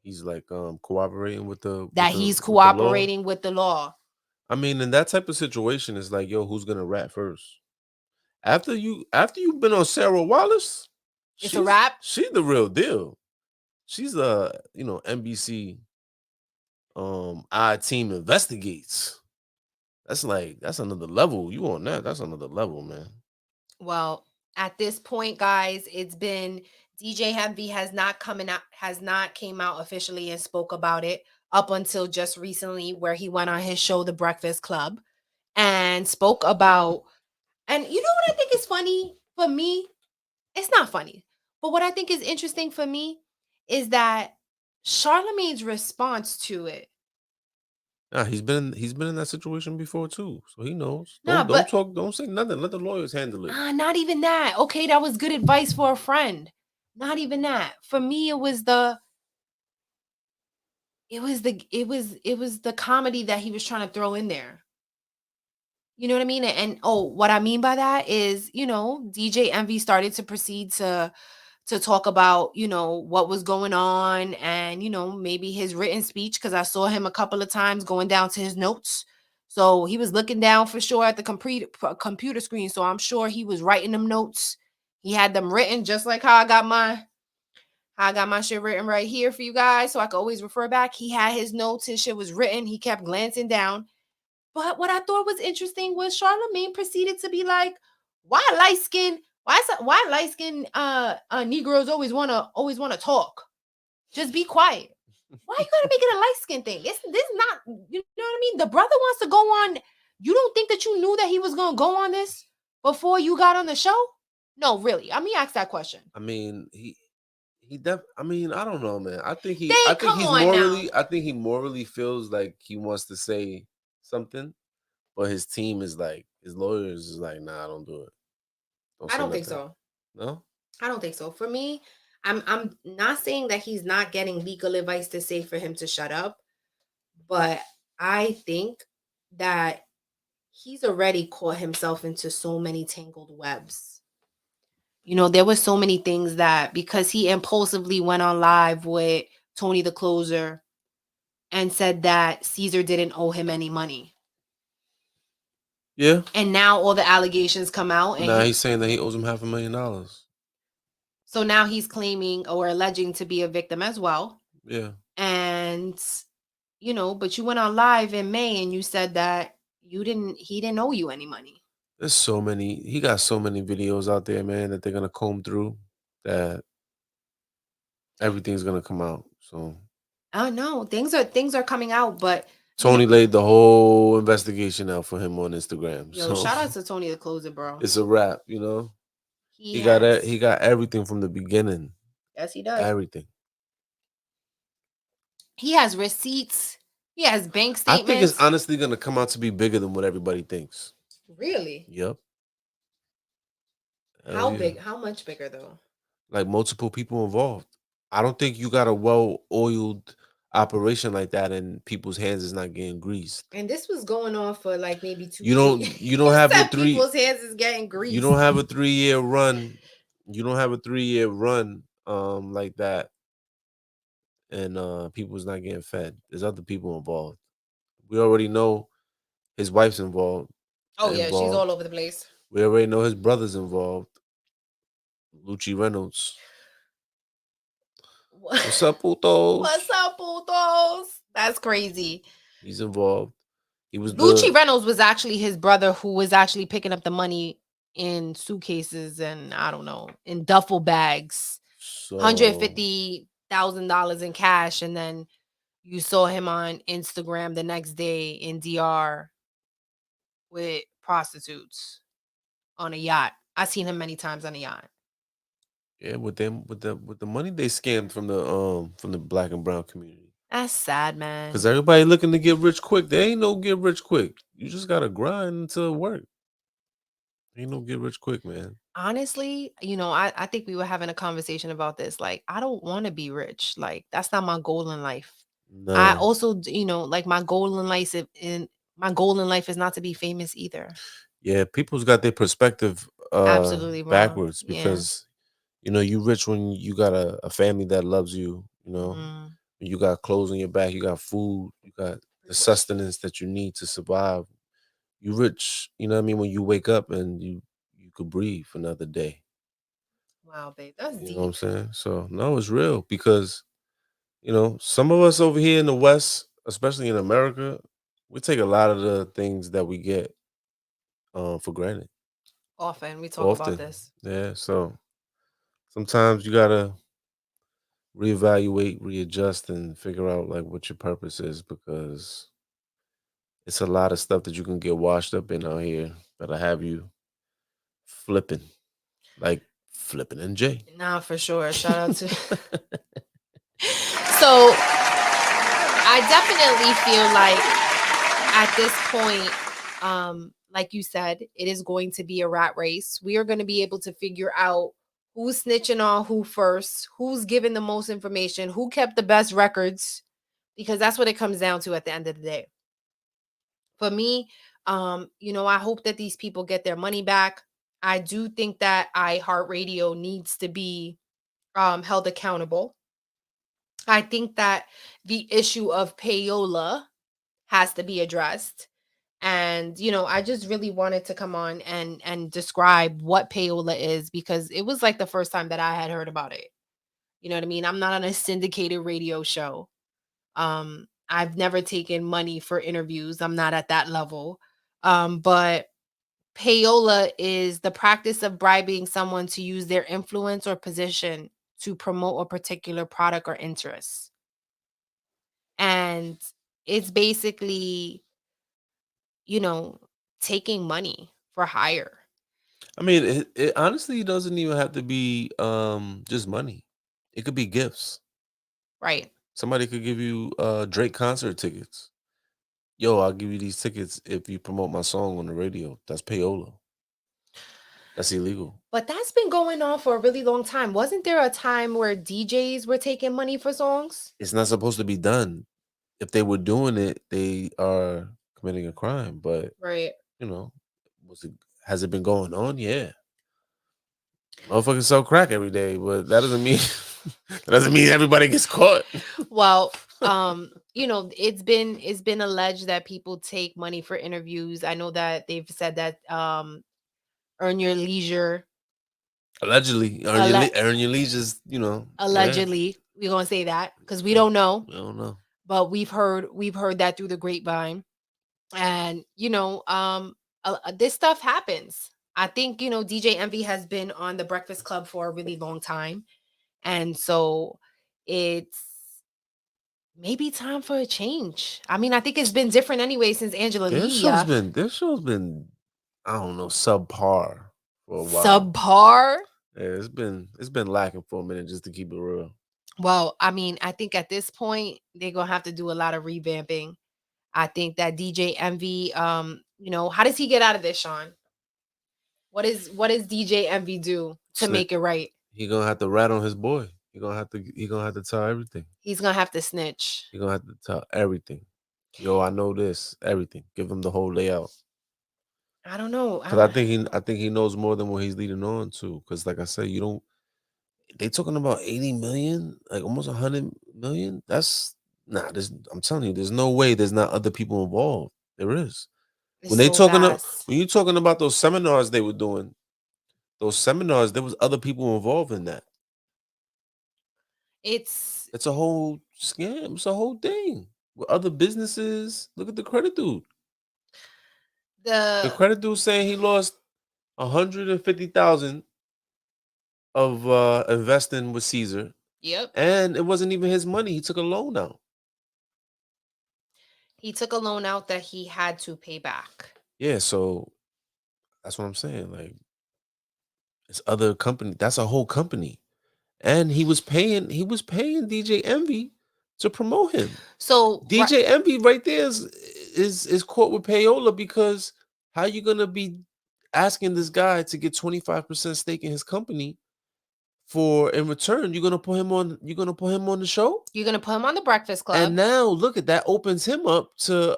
he's like cooperating with the that he's with the law. cooperating with the law. I mean, in that type of situation, it's like, yo, who's gonna rat first? After you've been on Sarah Wallace, It's a wrap. she's the real deal. She's NBC our team investigates. That's another level. You on that? That's another level, man. Well, at this point, guys, it's been DJ Envy has not came out officially and spoke about it up until just recently, where he went on his show, The Breakfast Club, and spoke about. And you know what I think is funny for me? It's not funny, but what I think is interesting for me is that Charlemagne's response to it. Nah, he's been in that situation before too, so he knows. Nah, Don't but talk. Don't say nothing. Let the lawyers handle it. not even that. Okay, that was good advice for a friend. Not even that. For me, it was the comedy that he was trying to throw in there. You know what I mean? And oh, what I mean by that is, DJ Envy started to proceed to talk about, what was going on, and, maybe his written speech, because I saw him a couple of times going down to his notes. So he was looking down for sure at the computer screen. So I'm sure he was writing them notes. He had them written, just like how I got my shit written right here for you guys, so I could always refer back. He had his notes, his shit was written. He kept glancing down. But what I thought was interesting was Charlemagne proceeded to be like, why light skin? Why light skinned Negroes always wanna talk? Just be quiet. Why you gotta make it a light skin thing? This not, you know what I mean? The brother wants to go on. You don't think that you knew that he was gonna go on this before you got on the show? No, really. I mean, ask that question. I mean, I mean, I don't know, man. They come on now. I think he morally feels like he wants to say something, but his team is like, his lawyers is like, nah, don't do it. Don't I say don't think nothing. so. No? I don't think so. For me, I'm not saying that he's not getting legal advice to say for him to shut up, but I think that he's already caught himself into so many tangled webs. There was so many things that because he impulsively went on live with Tony the Closer and said that Caesar didn't owe him any money. Yeah. And now all the allegations come out and Now he's saying that he owes him $500,000. so now he's claiming or alleging to be a victim as well. Yeah. And but you went on live in May and you said that he didn't owe you any money. There's so many. He got so many videos out there, man, that they're gonna comb through. That everything's gonna come out. So Oh no, things are coming out, but Tony laid the whole investigation out for him on Instagram. yo, So shout out to Tony the Closer, bro. it's a wrap, you know. He He got everything from the beginning. Yes, he does. Everything. He has receipts. He has bank I statements. think it's honestly gonna come out to be bigger than what everybody thinks. Really? Yep. How big? How much bigger though? Like multiple people involved. I don't think you got a well-oiled operation like that and people's hands is not getting greased. And this was going on for like maybe 2 You don't have a people's hands is getting greased. You don't have a 3-year run. You don't have a 3-year run like that. And people's not getting fed. There's other people involved. We already know his wife's involved. Oh yeah, she's all over the place. We already know his brother's involved. Lucci Reynolds. What's up, putos? What's up, putos? That's crazy. He's involved. He was Lucci Reynolds was actually his brother who was actually picking up the money in suitcases and I don't know, in duffel bags. So, $150,000 in cash, and then you saw him on Instagram the next day in DR with prostitutes on a yacht. I've seen him many times on a yacht. Yeah, with the money they scammed from the black and brown community. That's sad, man. Because everybody looking to get rich quick. There ain't no get rich quick. You just gotta grind until it work. Ain't no get rich quick, man. Honestly, I think we were having a conversation about this. Like, I don't want to be rich. Like, that's not my goal in life. No. I also, like my goal in life is not to be famous either. Yeah, people's got their perspective absolutely backwards because you rich when you got a family that loves you, you got clothes on your back, you got food, you got the sustenance that you need to survive. You rich, you know what I mean, when you wake up and you could breathe another day. Wow, babe, that's deep. You know what I'm saying? So no, it's real because some of us over here in the West, especially in America, we take a lot of the things that we get for granted. Often we talk about this. Yeah, so sometimes you gotta reevaluate, readjust, and figure out like what your purpose is because it's a lot of stuff that you can get washed up in out here that'll have you flipping, like flipping in J. Nah, for sure. Shout out to. So I definitely feel like at this point, like you said, it is going to be a rat race. We are going to be able to figure out who's snitching on who first, who's giving the most information, who kept the best records, because that's what it comes down to at the end of the day. For me, I hope that these people get their money back. I do think that iHeartRadio needs to be held accountable. I think that the issue of payola has to be addressed. And, I just really wanted to come on and describe what payola is because it was like the first time that I had heard about it. You know what I mean? I'm not on a syndicated radio show. I've never taken money for interviews. I'm not at that level. But Payola is the practice of bribing someone to use their influence or position to promote a particular product or interest. And it's basically, you know, taking money for hire. I mean, it honestly doesn't even have to be just money. It could be gifts. Right. Somebody could give you Drake concert tickets. Yo, I'll give you these tickets if you promote my song on the radio. That's payola. That's illegal. But that's been going on for a really long time. Wasn't there a time where DJs were taking money for songs? It's not supposed to be done. If they were doing it, they are committing a crime. But Right. you know, was it has it been going on? Yeah. Motherfuckers sell crack every day, but that doesn't mean that doesn't mean everybody gets caught. Well, it's been alleged that people take money for interviews. I know that they've said that earn your leisure. Allegedly, Alle- earn your leisures. Yeah, allegedly, we're gonna say that because we yeah. don't know, I don't know. but we've heard that through the grapevine. And this stuff happens. I think DJ Envy has been on the Breakfast Club for a really long time, and so it's maybe time for a change. I mean, I think it's been different anyway since Angela Lee. This show's been I don't know subpar for a while. Subpar. Yeah, it's been lacking for a minute just to keep it real. Well, I mean, I think at this point they're gonna have to do a lot of revamping. I think that DJ Envy, how does he get out of this, Sean? What does DJ Envy do to Snitch. make it right? He gonna have to rat on his boy. He gonna have to tell everything. He's gonna have to snitch. He gonna have to tell everything. Yo, I know this. Everything. Give him the whole layout. I don't know. Cause I think he knows more than what he's leading on to. Cause like I said, you don't. They talking about 80 million, like almost 100 million. That's nah. I'm telling you, there's no way there's not other people involved. There is. It's When they so talking up, vast. when you talking about those seminars they were doing, those seminars, there was other people involved in that. It's It's a whole scam. It's a whole thing with other businesses. Look at the credit dude. The the credit dude saying he lost 150,000 of investing with Caesar, yep. and it wasn't even his money. He took a loan out. He took a loan out that he had to pay back. Yeah, so that's what I'm saying. Like, it's other company. That's a whole company, and he was paying. He was paying DJ Envy to promote him. So DJ Envy right there is caught with payola because how you gonna be asking this guy to get 25% stake in his company for in return you're gonna put him on the show? you're gonna put him on the Breakfast Club. And now look at that opens him up to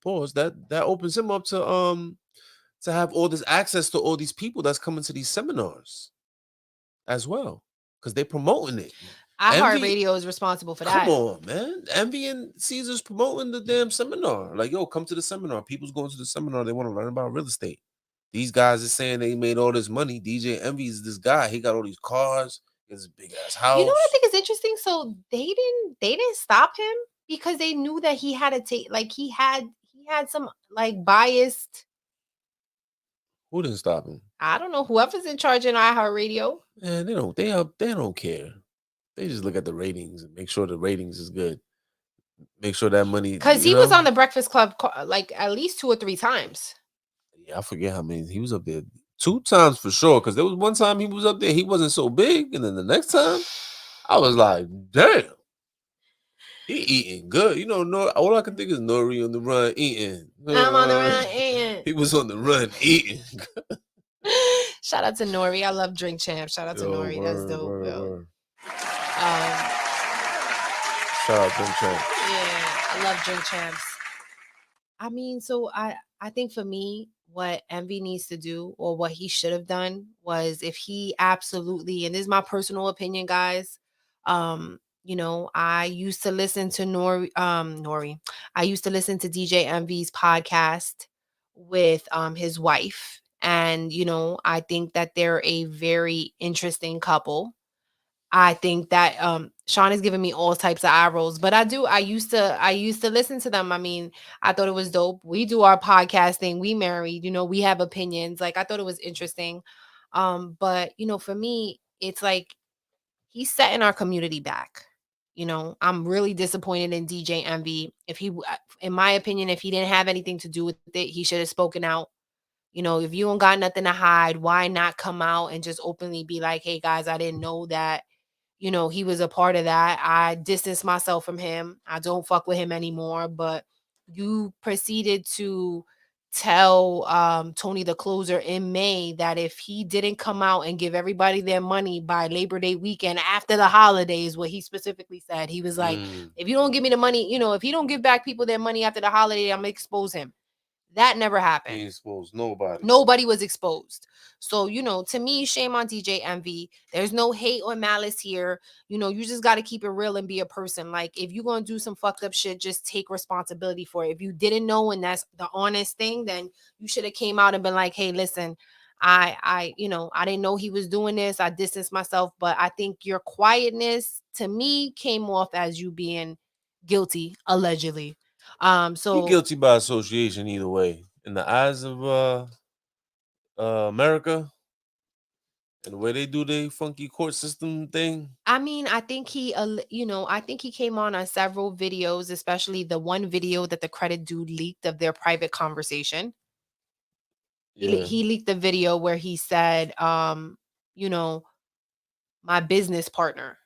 pause that opens him up to have all this access to all these people that's coming to these seminars as well because they're promoting it. Envy, iHeartRadio is responsible for come that. on, man. Envy and Caesar's promoting the damn seminar. Like, yo, come to the seminar. People's going to the seminar. They want to learn about real estate. These guys are saying they made all this money. DJ Envy is this guy. He got all these cars. He has a big ass house. You know what I think is interesting? So they didn't stop him because they knew that he had to take he had some like biased. Who didn't stop him? I don't know, whoever's in charge in iHeartRadio. Man, they don't care. They just look at the ratings and make sure the ratings is good. Make sure that money Because he was on the Breakfast Club like at least 2 or 3 times. Yeah, I forget how many he was up there. 2 times for sure. Because there was one time he was up there, he wasn't so big, and then the next time, I was like, damn, he eating good. All I can think is Nori on the run eating. I'm on the run eating. He was on the run eating. Shout out to Nori. I love Drink Champ. Shout out to Nori. That's dope. Word. Shout out Drink Champ. Yeah, I love Drink Champs. I mean, so I think for me, what Envy needs to do, or what he should have done, was if he absolutely, and this is my personal opinion, guys. I used to listen to Nori. I used to listen to DJ Envy's podcast with his wife. And I think that they're a very interesting couple. I think that Sean is giving me all types of eye rolls, but I used to listen to them. I mean, I thought it was dope. We do our podcast thing. We married, we have opinions. Like I thought it was interesting. But for me, it's like he's setting our community back. I'm really disappointed in DJ Envy. In my opinion, if he didn't have anything to do with it, he should have spoken out. If you don't got nothing to hide, why not come out and just openly be like, hey guys, I didn't know that he was a part of that. I distanced myself from him. I don't fuck with him anymore. But you proceeded to tell Tony the closer in May that if he didn't come out and give everybody their money by Labor Day weekend after the holidays, what he specifically said, he was like, Mm, if you don't give me the money, if he don't give back people their money after the holiday, I'm gonna expose him. That never he happened. ain't supposed nobody. Nobody was exposed. So, to me, shame on DJ Envy. There's no hate or malice here. You just got to keep it real and be a person. Like, if you're going to do some fucked up shit, just take responsibility for it. If you didn't know and that's the honest thing, then you should have came out and been like, hey, listen, I didn't know he was doing this. I distanced myself. But I think your quietness to me came off as you being guilty, allegedly. He So guilty by association either way. In the eyes of America and the way they do their funky court system thing. I mean, I think he came on several videos, especially the one video that the credit dude leaked of their private conversation. Yeah. He leaked the video where he said, you know, my business partner.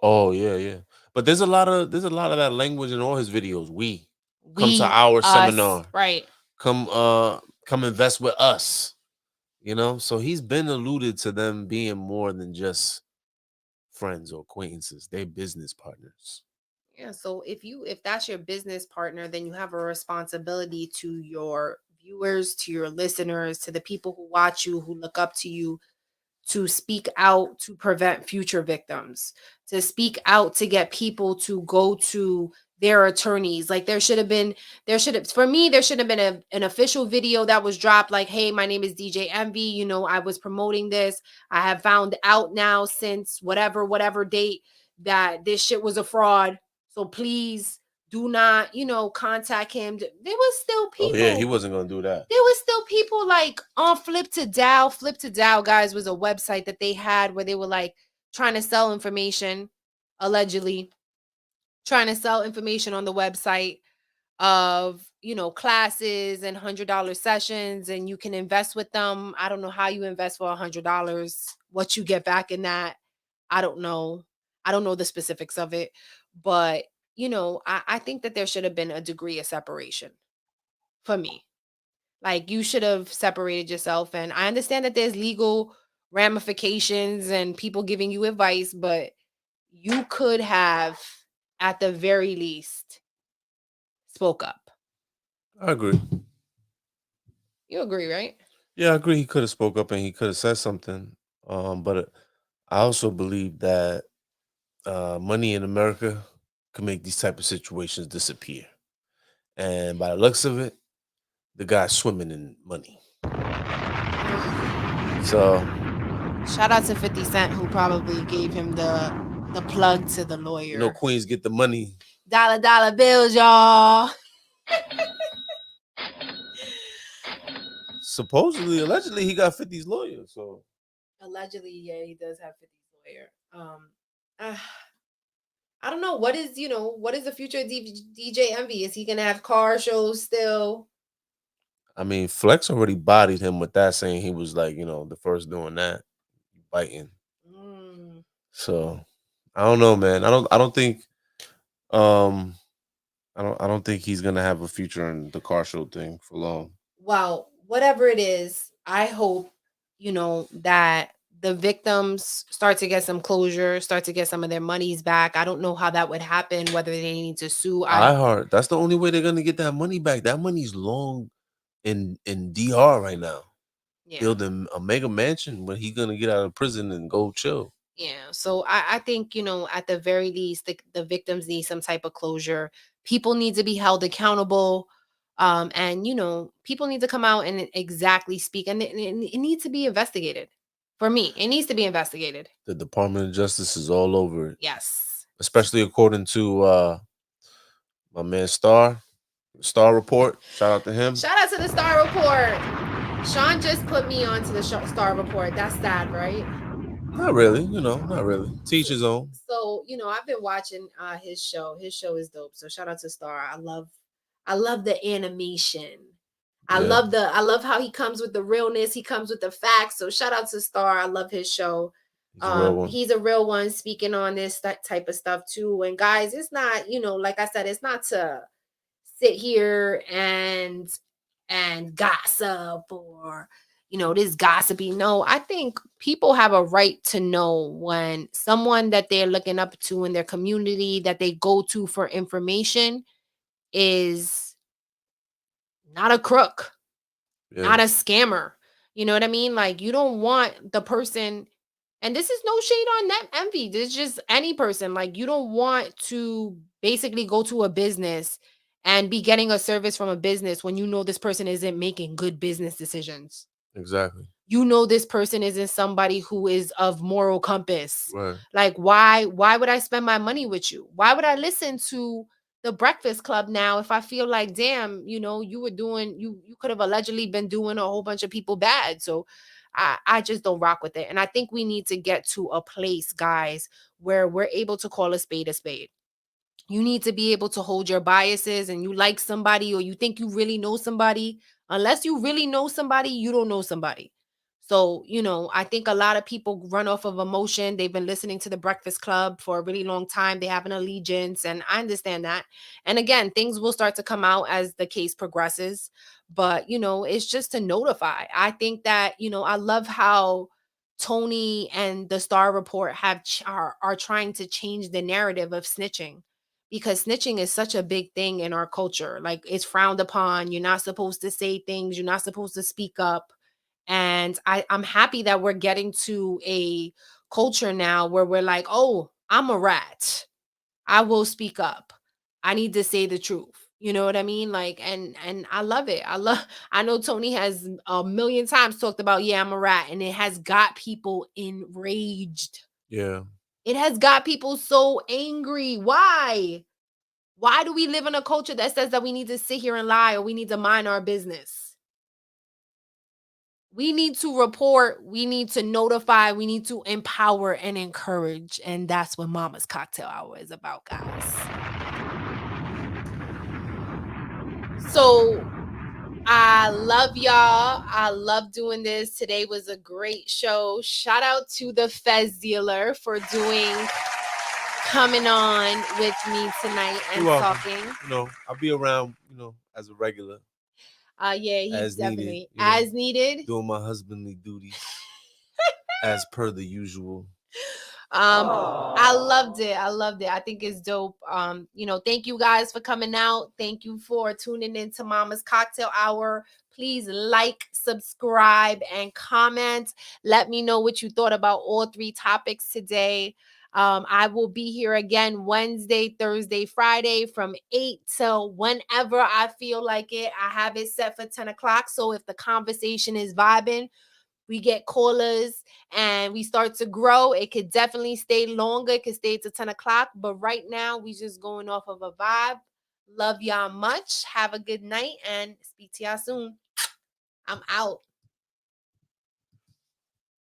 Oh yeah, yeah. But there's a lot of that language in all his videos. We come to We, our us, seminar. right? Come invest with us. So he's been alluded to them being more than just friends or acquaintances. They're business partners. Yeah. So if that's your business partner, then you have a responsibility to your viewers, to your listeners, to the people who watch you, who look up to you, to speak out to prevent future victims, to speak out to get people to go to their attorneys. Like for me, there should have been an official video that was dropped like, hey, my name is DJ Envy. I was promoting this. I have found out now since whatever date that this shit was a fraud. So please do not, contact him. There was still Oh yeah, he people wasn't gonna do that. there was still people like on Flip to Dow. Flip to Dow, guys, was a website that they had where they were like trying to sell information, allegedly trying to sell information on the website of classes and $100 sessions, and you can invest with them. I don't know how you invest for $100, what you get back in that. I don't know. I don't know the specifics of it, but I think that there should have been a degree of separation for me. Like you should have separated yourself. And I understand that there's legal ramifications and people giving you advice, but you could have, at the very least, spoke up. I agree. You agree, right? Yeah, I agree. He could have spoke up and he could have said something. But I also believe that money in America can make these type of situations disappear. And by the looks of it, the guy's swimming in money. So Shout out to 50 Cent who probably gave him the plug to the lawyer. Queens get the money. Dollar bills, y'all. Supposedly, allegedly, he got 50's lawyer. So Allegedly, yeah, he does have 50's lawyer. I don't know what is the future of DJ Envy? Is he gonna have car shows still? I mean, Flex already bodied him with that, saying he was like, the first doing that, biting. Mm. So I don't know, man. I don't think um I don't think he's gonna have a future in the car show thing for long. Well, whatever it is, I hope that the victims start to get some closure, start to get some of their monies back. I don't know how that would happen, whether they need to sue. iHeart, that's the only way they're gonna get that money back. That money's long in DR right now. Yeah. Building a mega mansion when he's gonna get out of prison and go chill. Yeah. So I think, at the very least, the victims need some type of closure. People need to be held accountable. And people need to come out and exactly speak, and it needs to be investigated. For me, it needs to be investigated. The Department of Justice is all over it. Yes. Especially according to my man Star Report. Shout out to him. Shout out to the Star Report. Sean just put me onto the Star Report. That's sad, right? Not really, not really. Teach his own. So, I've been watching his show. His show is dope. So shout out to Star. I love the animation. I love how he comes with the realness. He comes with the facts. So shout out to Star. I love his show. He's a real one speaking on this type of stuff too. And guys, it's not, like I said, it's not to sit here and gossip or this gossipy. No, I think people have a right to know when someone that they're looking up to in their community that they go to for information is not a crook, not a scammer. You know what I mean? Like, you don't want the person, and this is no shade on that Envy. This is just any person. Like, you don't want to basically go to a business and be getting a service from a business when you know this person isn't making good business decisions. Exactly. This person isn't somebody who is of moral compass. Right. Like, why would I spend my money with you? Why would I listen to the Breakfast Club now if I feel like, damn, you were doing, you could have allegedly been doing a whole bunch of people bad. So I just don't rock with it. And I think we need to get to a place, guys, where we're able to call a spade a spade. You need to be able to hold your biases, and you like somebody or you think you really know somebody. Unless you really know somebody, you don't know somebody. So, I think a lot of people run off of emotion. They've been listening to the Breakfast Club for a really long time. They have an allegiance, and I understand that. And again, things will start to come out as the case progresses. But, it's just to notify. I think that, I love how Tony and the Star Report are trying to change the narrative of snitching, because snitching is such a big thing in our culture. Like, it's frowned upon. You're not supposed to say things. You're not supposed to speak up. And I'm happy that we're getting to a culture now where we're like, oh, I'm a rat. I will speak up. I need to say the truth. You know what I mean? Like, and I love it. I know Tony has a million times talked about, yeah, I'm a rat. And it has got people enraged. Yeah. It has got people so angry. Why? Why do we live in a culture that says that we need to sit here and lie or we need to mind our business? We need to report, we need to notify, we need to empower and encourage. And that's what Mama's Cocktail Hour is about, guys. So I love y'all. I love doing this. Today was a great show. Shout out to the Fez dealer for coming on with me tonight and talking. I'll be around, as a regular. Yeah, he's as definitely needed, as needed. Doing my husbandly duties as per the usual. I loved it. I think it's dope. Thank you guys for coming out. Thank you for tuning in to Mama's Cocktail Hour. Please like, subscribe, and comment. Let me know what you thought about all three topics today. I will be here again Wednesday, Thursday, Friday from 8 till whenever I feel like it. I have it set for 10 o'clock. So if the conversation is vibing, we get callers and we start to grow. It could definitely stay longer. It could stay to 10 o'clock. But right now, we just going off of a vibe. Love y'all much. Have a good night and speak to y'all soon. I'm out.